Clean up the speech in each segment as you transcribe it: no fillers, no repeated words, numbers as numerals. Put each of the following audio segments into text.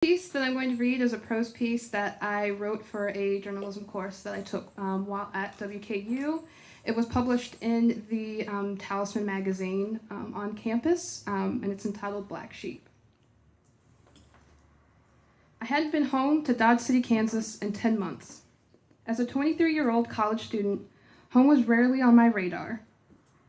Piece that I'm going to read is a prose piece that I wrote for a journalism course that I took while at WKU. It was published in the Talisman magazine on campus, and it's entitled Black Sheep. I hadn't been home to Dodge City, Kansas in 10 months. As a 23-year-old college student, home was rarely on my radar.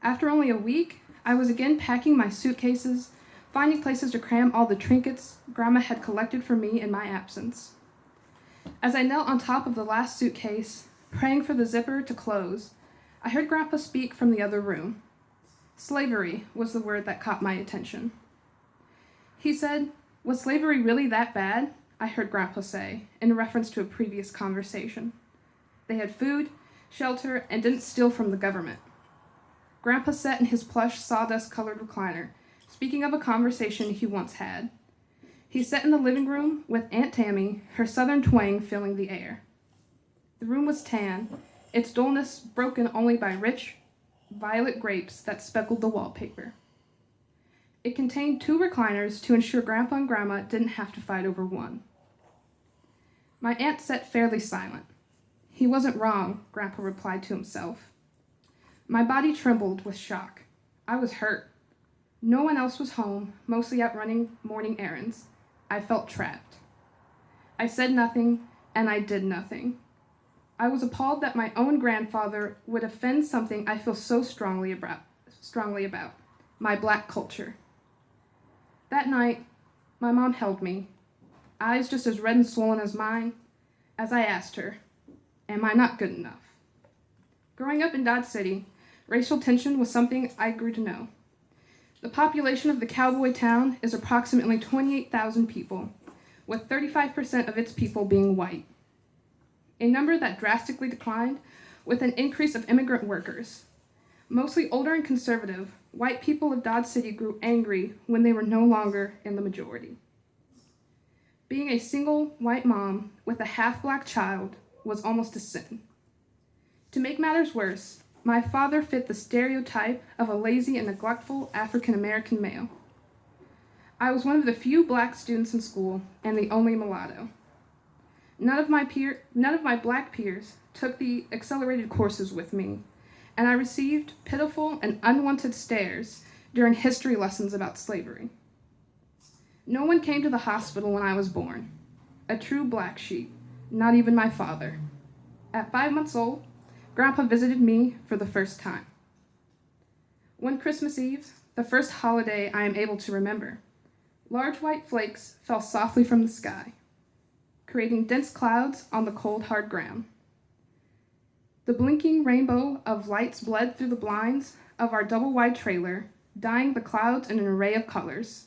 After only a week, I was again packing my suitcases, finding places to cram all the trinkets Grandma had collected for me in my absence. As I knelt on top of the last suitcase, praying for the zipper to close, I heard Grandpa speak from the other room. Slavery was the word that caught my attention. He said, "Was slavery really that bad?" I heard Grandpa say, in reference to a previous conversation. They had food, shelter, and didn't steal from the government. Grandpa sat in his plush sawdust-colored recliner, speaking of a conversation he once had. He sat in the living room with Aunt Tammy, her southern twang filling the air. The room was tan, its dullness broken only by rich, violet grapes that speckled the wallpaper. It contained 2 recliners to ensure Grandpa and Grandma didn't have to fight over one. My aunt sat fairly silent. He wasn't wrong, Grandpa replied to himself. My body trembled with shock. I was hurt. No one else was home, mostly out running morning errands. I felt trapped. I said nothing, and I did nothing. I was appalled that my own grandfather would offend something I feel so strongly about, my Black culture. That night, my mom held me, eyes just as red and swollen as mine, as I asked her, "Am I not good enough?" Growing up in Dodge City, racial tension was something I grew to know. The population of the cowboy town is approximately 28,000 people, with 35% of its people being white. A number that drastically declined with an increase of immigrant workers. Mostly older and conservative, white people of Dodge City grew angry when they were no longer in the majority. Being a single white mom with a half-black child was almost a sin. To make matters worse, my father fit the stereotype of a lazy and neglectful African-American male. I was one of the few black students in school and the only mulatto. None of my black peers took the accelerated courses with me, and I received pitiful and unwanted stares during history lessons about slavery. No one came to the hospital when I was born. A true black sheep, not even my father. At 5 months old, Grandpa visited me for the first time. One Christmas Eve, the first holiday I am able to remember, large white flakes fell softly from the sky, creating dense clouds on the cold, hard ground. The blinking rainbow of lights bled through the blinds of our double-wide trailer, dyeing the clouds in an array of colors.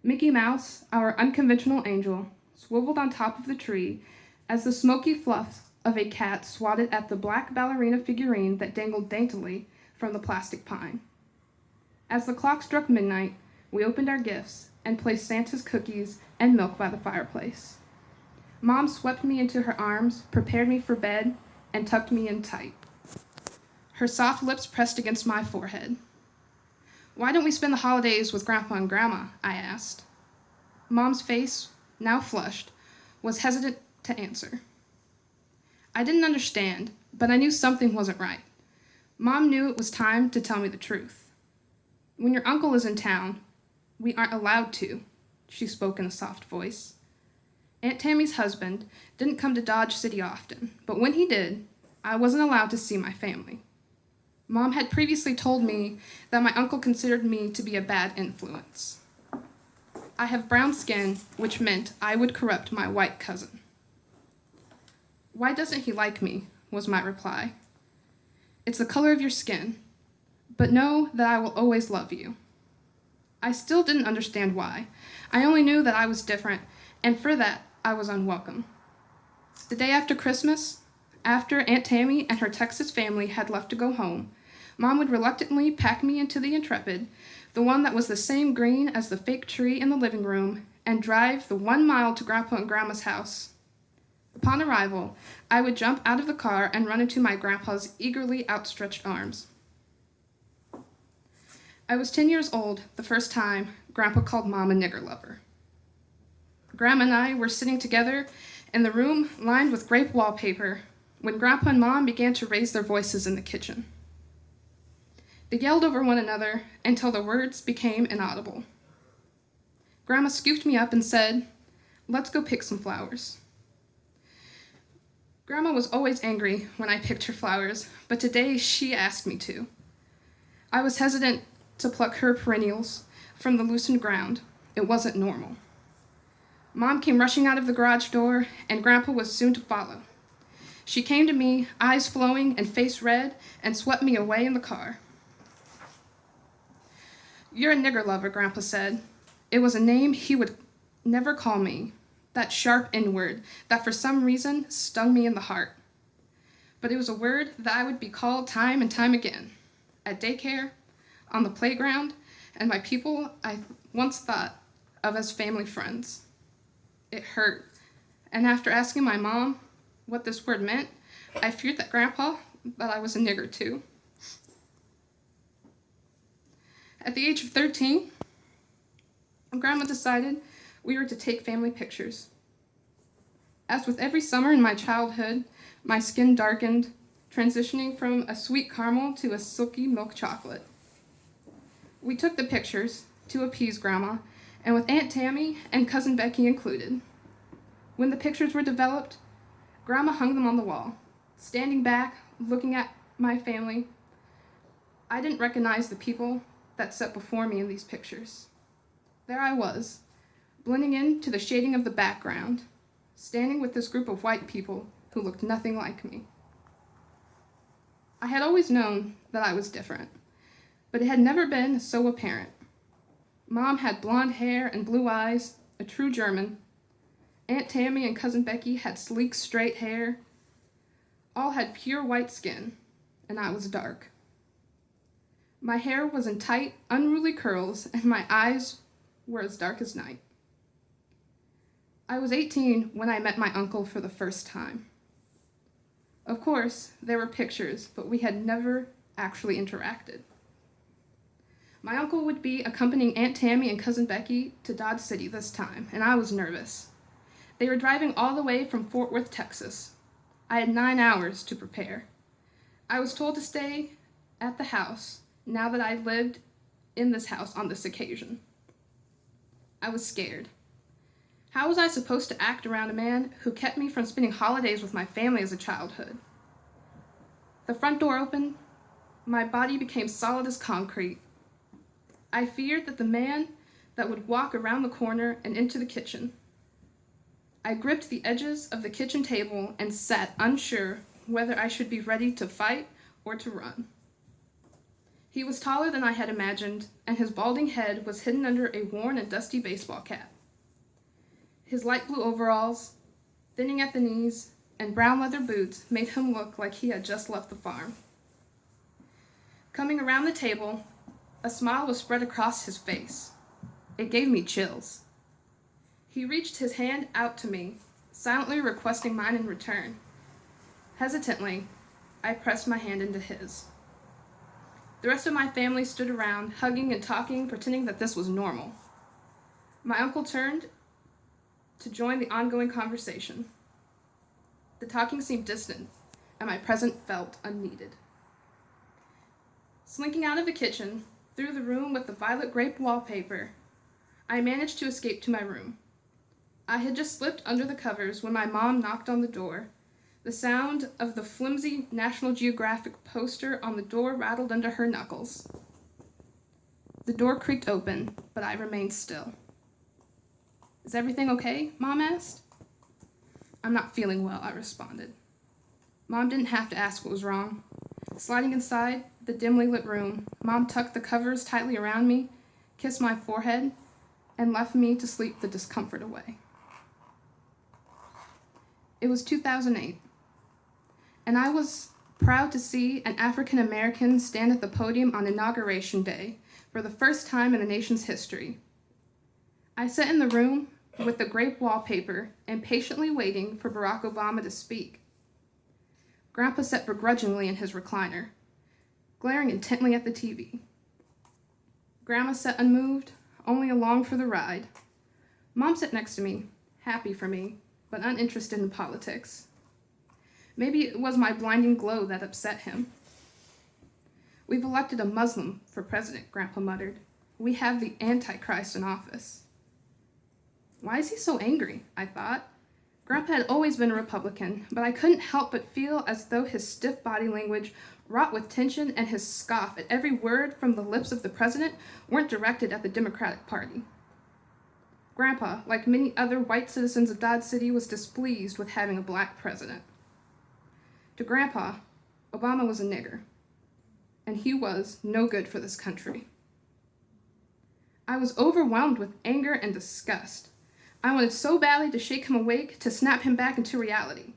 Mickey Mouse, our unconventional angel, swiveled on top of the tree as the smoky fluff of a cat swatted at the black ballerina figurine that dangled daintily from the plastic pine. As the clock struck midnight, we opened our gifts and placed Santa's cookies and milk by the fireplace. Mom swept me into her arms, prepared me for bed, and tucked me in tight. Her soft lips pressed against my forehead. "Why don't we spend the holidays with Grandpa and Grandma?" I asked. Mom's face, now flushed, was hesitant to answer. I didn't understand, but I knew something wasn't right. Mom knew it was time to tell me the truth. "When your uncle is in town, we aren't allowed to," she spoke in a soft voice. Aunt Tammy's husband didn't come to Dodge City often, but when he did, I wasn't allowed to see my family. Mom had previously told me that my uncle considered me to be a bad influence. I have brown skin, which meant I would corrupt my white cousin. "Why doesn't he like me?" was my reply. "It's the color of your skin, but know that I will always love you." I still didn't understand why. I only knew that I was different, and for that, I was unwelcome. The day after Christmas, after Aunt Tammy and her Texas family had left to go home, Mom would reluctantly pack me into the Intrepid, the one that was the same green as the fake tree in the living room, and drive the 1 mile to Grandpa and Grandma's house. Upon arrival, I would jump out of the car and run into my grandpa's eagerly outstretched arms. I was 10 years old the first time Grandpa called Mom a nigger lover. Grandma and I were sitting together in the room lined with grape wallpaper when Grandpa and Mom began to raise their voices in the kitchen. They yelled over one another until the words became inaudible. Grandma scooped me up and said, "Let's go pick some flowers." Grandma was always angry when I picked her flowers, but today she asked me to. I was hesitant to pluck her perennials from the loosened ground. It wasn't normal. Mom came rushing out of the garage door, and Grandpa was soon to follow. She came to me, eyes flowing and face red, and swept me away in the car. "You're a nigger lover," Grandpa said. It was a name he would never call me, that sharp N-word that for some reason stung me in the heart. But it was a word that I would be called time and time again, at daycare, on the playground, and by people I once thought of as family friends. It hurt, and after asking my mom what this word meant, I feared that Grandpa thought I was a nigger too. At the age of 13, Grandma decided we were to take family pictures. As with every summer in my childhood, my skin darkened, transitioning from a sweet caramel to a silky milk chocolate. We took the pictures to appease Grandma, and with Aunt Tammy and Cousin Becky included. When the pictures were developed, Grandma hung them on the wall. Standing back, looking at my family, I didn't recognize the people that sat before me in these pictures. There I was, blending into the shading of the background, standing with this group of white people who looked nothing like me. I had always known that I was different, but it had never been so apparent. Mom had blonde hair and blue eyes, a true German. Aunt Tammy and Cousin Becky had sleek, straight hair. All had pure white skin, and I was dark. My hair was in tight, unruly curls, and my eyes were as dark as night. I was 18 when I met my uncle for the first time. Of course, there were pictures, but we had never actually interacted. My uncle would be accompanying Aunt Tammy and Cousin Becky to Dodge City this time, and I was nervous. They were driving all the way from Fort Worth, Texas. I had 9 hours to prepare. I was told to stay at the house now that I lived in this house on this occasion. I was scared. How was I supposed to act around a man who kept me from spending holidays with my family as a childhood? The front door opened. My body became solid as concrete. I feared that the man that would walk around the corner and into the kitchen. I gripped the edges of the kitchen table and sat unsure whether I should be ready to fight or to run. He was taller than I had imagined, and his balding head was hidden under a worn and dusty baseball cap. His light blue overalls, thinning at the knees, and brown leather boots made him look like he had just left the farm. Coming around the table, a smile was spread across his face. It gave me chills. He reached his hand out to me, silently requesting mine in return. Hesitantly, I pressed my hand into his. The rest of my family stood around, hugging and talking, pretending that this was normal. My uncle turned to join the ongoing conversation. The talking seemed distant, and my presence felt unneeded. Slinking out of the kitchen, through the room with the violet grape wallpaper, I managed to escape to my room. I had just slipped under the covers when my mom knocked on the door. The sound of the flimsy National Geographic poster on the door rattled under her knuckles. The door creaked open, but I remained still. "Is everything okay?" Mom asked. "I'm not feeling well," I responded. Mom didn't have to ask what was wrong. Sliding inside the dimly lit room, Mom tucked the covers tightly around me, kissed my forehead, and left me to sleep the discomfort away. It was 2008, and I was proud to see an African American stand at the podium on Inauguration Day for the first time in the nation's history. I sat in the room with the grape wallpaper, impatiently waiting for Barack Obama to speak. Grandpa sat begrudgingly in his recliner, glaring intently at the TV. Grandma sat unmoved, only along for the ride. Mom sat next to me, happy for me, but uninterested in politics. Maybe it was my blinding glow that upset him. We've elected a Muslim for president, Grandpa muttered. We have the Antichrist in office. Why is he so angry? I thought. Grandpa had always been a Republican, but I couldn't help but feel as though his stiff body language, wrought with tension, and his scoff at every word from the lips of the president weren't directed at the Democratic Party. Grandpa, like many other white citizens of Dodge City, was displeased with having a black president. To Grandpa, Obama was a nigger, and he was no good for this country. I was overwhelmed with anger and disgust. I wanted so badly to shake him awake, to snap him back into reality.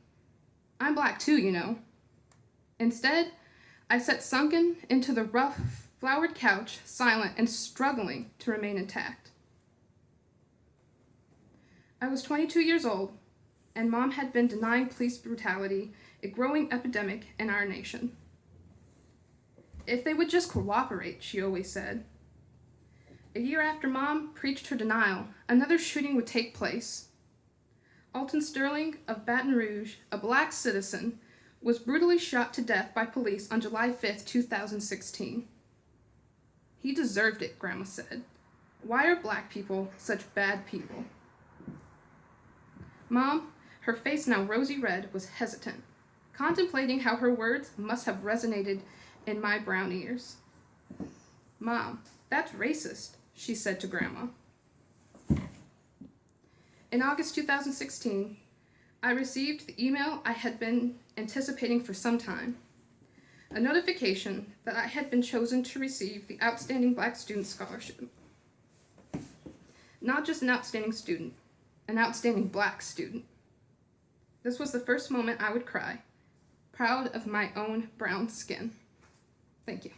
I'm black too, you know. Instead, I sat sunken into the rough, flowered couch, silent and struggling to remain intact. I was 22 years old, and Mom had been denying police brutality, a growing epidemic in our nation. If they would just cooperate, she always said. A year after Mom preached her denial, another shooting would take place. Alton Sterling of Baton Rouge, a black citizen, was brutally shot to death by police on July 5, 2016. He deserved it, Grandma said. Why are black people such bad people? Mom, her face now rosy red, was hesitant, contemplating how her words must have resonated in my brown ears. Mom, that's racist, she said to Grandma. In August 2016, I received the email I had been anticipating for some time, a notification that I had been chosen to receive the Outstanding Black Student Scholarship. Not just an outstanding student, an outstanding black student. This was the first moment I would cry, proud of my own brown skin. Thank you.